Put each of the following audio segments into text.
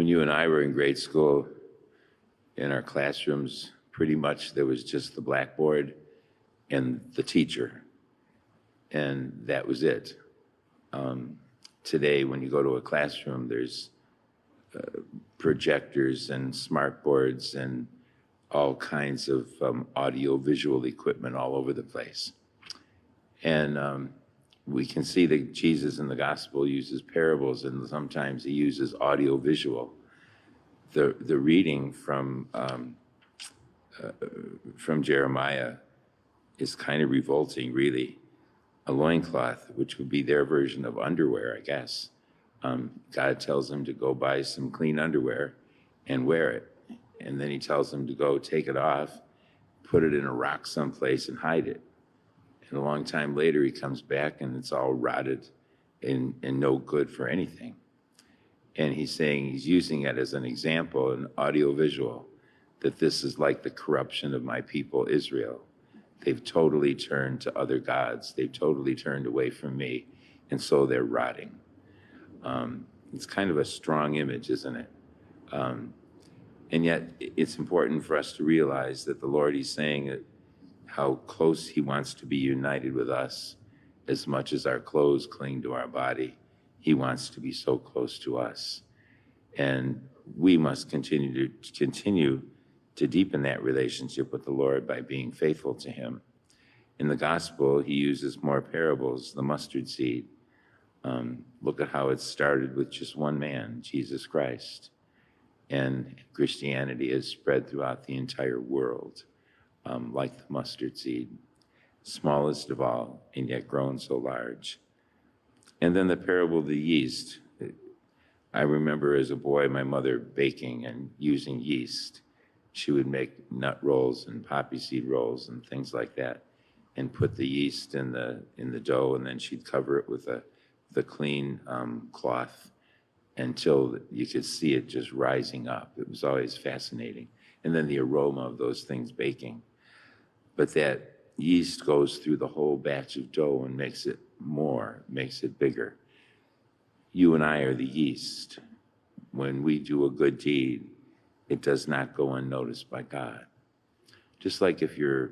When you and I were in grade school, in our classrooms, pretty much there was just the blackboard and the teacher, and that was it. Today, when you go to a classroom, there's projectors and smart boards and all kinds of audio-visual equipment all over the place. And we can see that Jesus in the gospel uses parables, and sometimes he uses audio-visual. The reading from Jeremiah is kind of revolting, really. A loincloth, which would be their version of underwear, I guess. God tells him to go buy some clean underwear and wear it. And then he tells him to go take it off, put it in a rock someplace and hide it. And a long time later, he comes back and it's all rotted and no good for anything. And he's saying, he's using it as an example, an audio-visual, that this is like the corruption of my people, Israel. They've totally turned to other gods. They've totally turned away from me. And so they're rotting. It's kind of a strong image, isn't it? And yet it's important for us to realize that the Lord, he's saying that how close he wants to be united with us. As much as our clothes cling to our body, he wants to be so close to us. And we must continue to deepen that relationship with the Lord by being faithful to him. In the gospel, he uses more parables, the mustard seed. Look at how it started with just one man, Jesus Christ. And Christianity is spread throughout the entire world, like the mustard seed, smallest of all, and yet grown so large. And then the parable of the yeast. I remember as a boy, my mother baking and using yeast. She would make nut rolls and poppy seed rolls and things like that, and put the yeast in the dough, and then she'd cover it with the clean cloth until you could see it just rising up. It was always fascinating. And then the aroma of those things baking. But that yeast goes through the whole batch of dough and makes it more, makes it bigger. You and I are the yeast. When we do a good deed, it does not go unnoticed by God. Just like if you're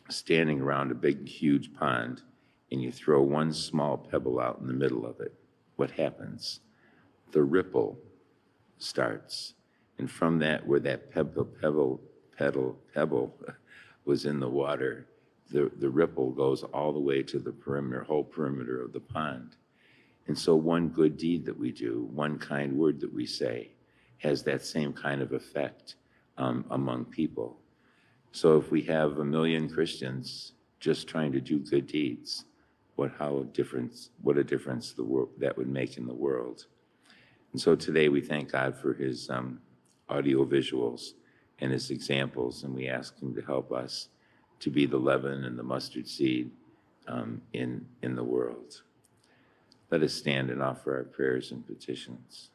standing around a big, huge pond and you throw one small pebble out in the middle of it, what happens? The ripple starts. And from that, where that pebble was in the water, the ripple goes all the way to the perimeter, whole perimeter of the pond. And so one good deed that we do, one kind word that we say, has that same kind of effect among people. So if we have 1 million Christians just trying to do good deeds, what a difference that would make in the world. And so today we thank God for his audio visuals and his examples, and we ask him to help us to be the leaven and the mustard seed in the world. Let us stand and offer our prayers and petitions.